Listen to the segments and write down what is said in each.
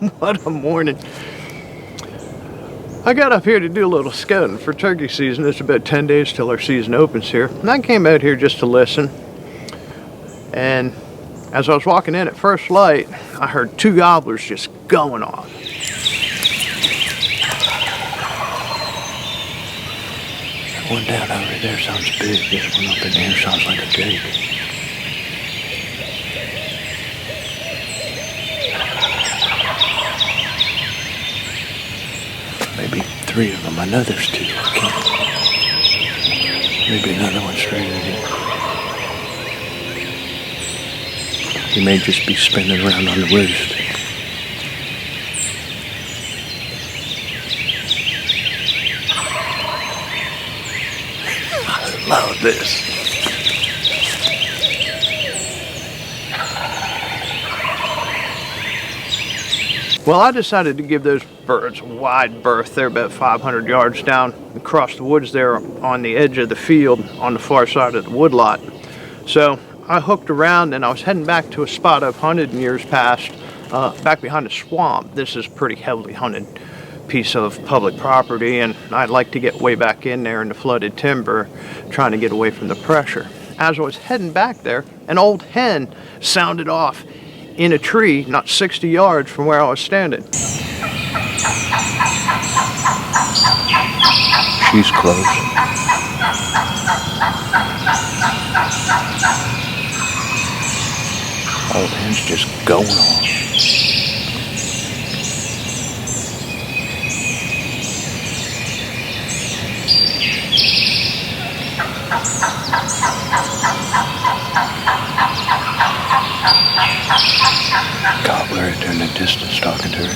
What a morning. I got up here to do a little scouting for turkey season. It's about 10 days till our season opens here. And I came out here just to listen. And as I was walking in at first light, I heard two gobblers just going off. That one down over there sounds big. This one up in here sounds like a jake. Maybe three of them. I know there's two. I can't. Maybe another one straight in here. He may just be spinning around on the roost. I love this. Well, I decided to give those birds a wide berth. They're about 500 yards down across the woods there on the edge of the field on the far side of the woodlot. So I hooked around and I was heading back to a spot I've hunted in years past, back behind the swamp. This is a pretty heavily hunted piece of public property, and I'd like to get way back in there in the flooded timber, trying to get away from the pressure. As I was heading back there, an old hen sounded off in a tree not 60 yards from where I was standing. She's close. Old hen's just going on. Gobbler right there in the distance talking to her.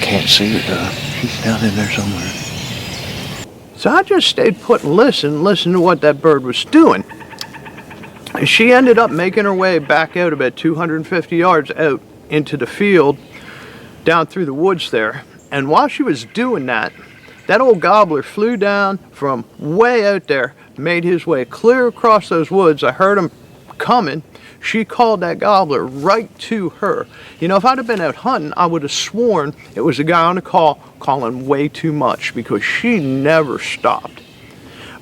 Can't see her though. She's down in there somewhere. So I just stayed put and listened to what that bird was doing. And she ended up making her way back out about 250 yards out into the field, down through the woods there. And while she was doing that, that old gobbler flew down from way out there, made his way clear across those woods. I heard him coming. She called that gobbler right to her. You know, if I'd have been out hunting, I would have sworn it was a guy on the call calling way too much, because she never stopped.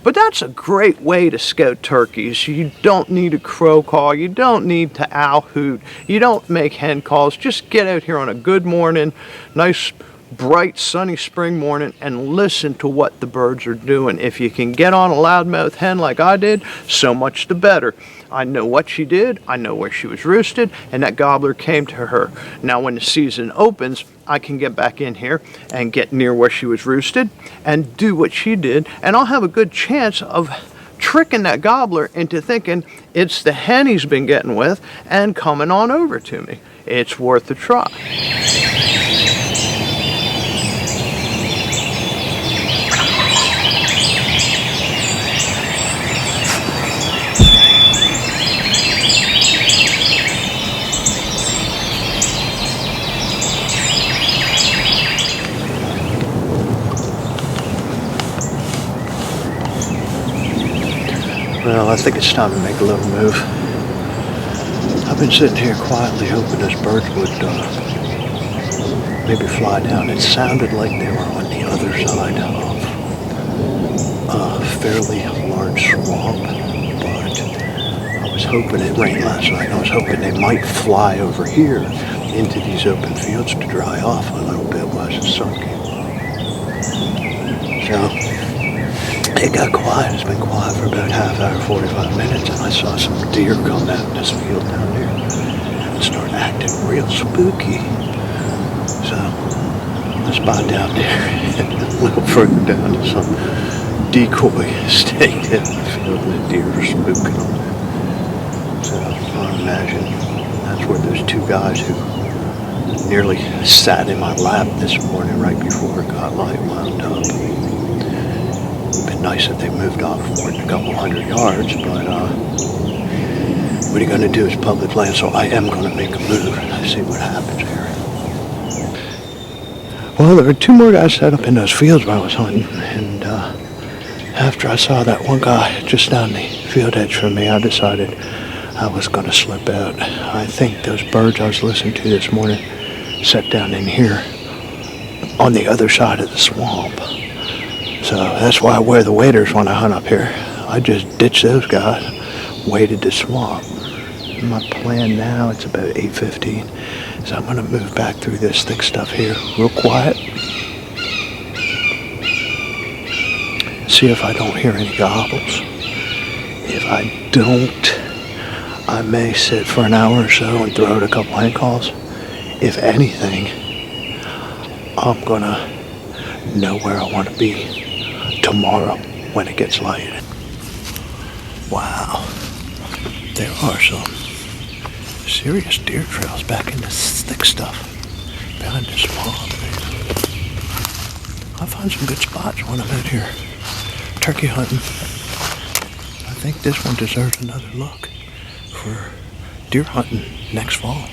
But that's a great way to scout turkeys. You don't need a crow call. You don't need to owl hoot. You don't make hen calls. Just get out here on a good morning, nice, bright, sunny spring morning, and listen to what the birds are doing. If you can get on a loudmouth hen like I did, so much the better. I know what she did. I know where she was roosted, and that gobbler came to her. Now, when the season opens, I can get back in here and get near where she was roosted and do what she did, and I'll have a good chance of tricking that gobbler into thinking it's the hen he's been getting with and coming on over to me. It's worth a try. Well, I think it's time to make a little move. I've been sitting here quietly hoping those birds would maybe fly down. It sounded like they were on the other side of a fairly large swamp, but I was hoping it rained last night. I was hoping they might fly over here into these open fields to dry off a little bit while the sun came up. So it got quiet. It's been quiet for about half hour, 45 minutes, and I saw some deer come out in this field down there and start acting real spooky. So I spot down there and a little further down to some decoy staked in the field, and the deer are spooking on it. So I imagine that's where those two guys who nearly sat in my lap this morning right before it got light wound up. Been nice if they moved off more than a couple hundred yards, but what are you going to do? It's public land, so I am going to make a move and see what happens here. Well, there were two more guys set up in those fields where I was hunting, and after I saw that one guy just down the field edge from me, I decided I was going to slip out. I think those birds I was listening to this morning sat down in here on the other side of the swamp. So that's why I wear the waders when I hunt up here. I just ditched those guys, waded the swamp. My plan now, it's about 8:15, so I'm going to move back through this thick stuff here real quiet. See if I don't hear any gobbles. If I don't, I may sit for an hour or so and throw out a couple hand calls. If anything, I'm gonna know where I want to be tomorrow when it gets light. Wow, there are some serious deer trails back in this thick stuff behind this swamp. I find some good spots when I'm out here turkey hunting. I think this one deserves another look for deer hunting next fall.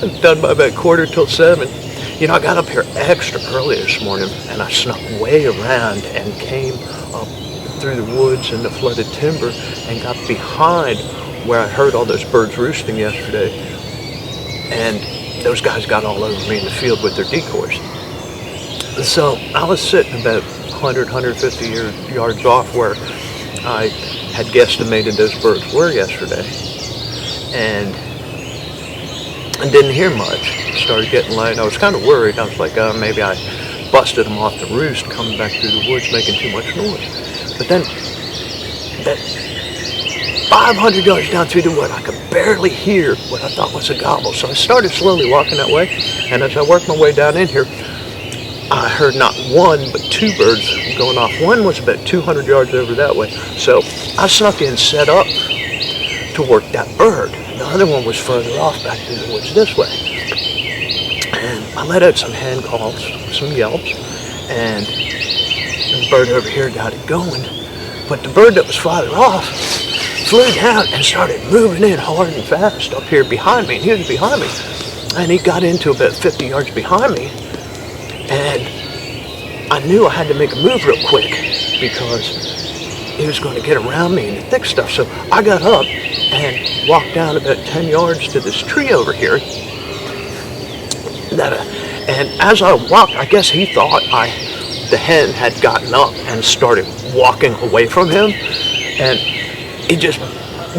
I'm done by about 6:45. You know, I got up here extra early this morning, and I snuck way around and came up through the woods and the flooded timber and got behind where I heard all those birds roosting yesterday. And those guys got all over me in the field with their decoys. So I was sitting about 100, 150 yards off where I had guesstimated those birds were yesterday. And I didn't hear much. It started getting light. I was kind of worried. I was like, maybe I busted them off the roost coming back through the woods making too much noise. But then, that 500 yards down through the wood, I could barely hear what I thought was a gobble. So I started slowly walking that way. And as I worked my way down in here, I heard not one, but two birds going off. One was about 200 yards over that way. So I snuck in, set up to work that bird. The other one was further off back in the woods this way. And I let out some hand calls, some yelps, and the bird over here got it going. But the bird that was farther off flew down and started moving in hard and fast up here behind me. And he was behind me. And he got into about 50 yards behind me. And I knew I had to make a move real quick because he was going to get around me in the thick stuff. So I got up and walked down about 10 yards to this tree over here. And as I walked, I guess he thought the hen had gotten up and started walking away from him. And he just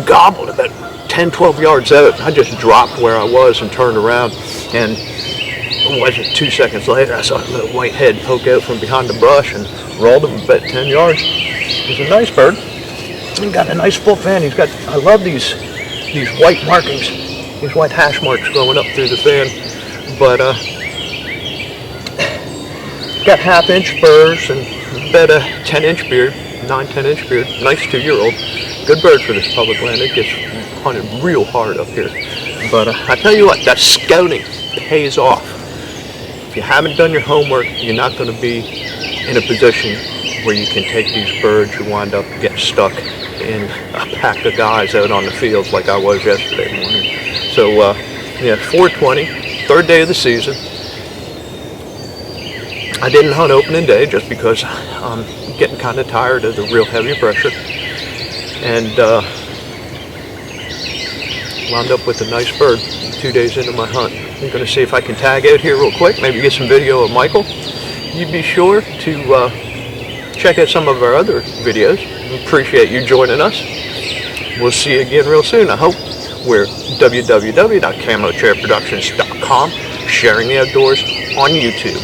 gobbled about 10, 12 yards out. I just dropped where I was and turned around. And it wasn't 2 seconds later, I saw a little white head poke out from behind the brush and rolled him about 10 yards. He's a nice bird. He's got a nice full fan. I love these white markings, these white hash marks going up through the fan. But got half-inch spurs and about a 10-inch beard, 9-10-inch beard. Nice 2-year-old. Good bird for this public land. It gets hunted real hard up here. But I tell you what, that scouting pays off. If you haven't done your homework, you're not going to be in a position where you can take these birds. You wind up getting stuck in a pack of guys out on the fields like I was yesterday morning. So yeah, 420, third day of the season. I didn't hunt opening day just because I'm getting kind of tired of the real heavy pressure. And wound up with a nice bird 2 days into my hunt. I'm going to see if I can tag out here real quick, maybe get some video of Michael. You be sure to check out some of our other videos. Appreciate you joining us. We'll see you again real soon, I hope. We're www.camochairproductions.com, sharing the outdoors on YouTube.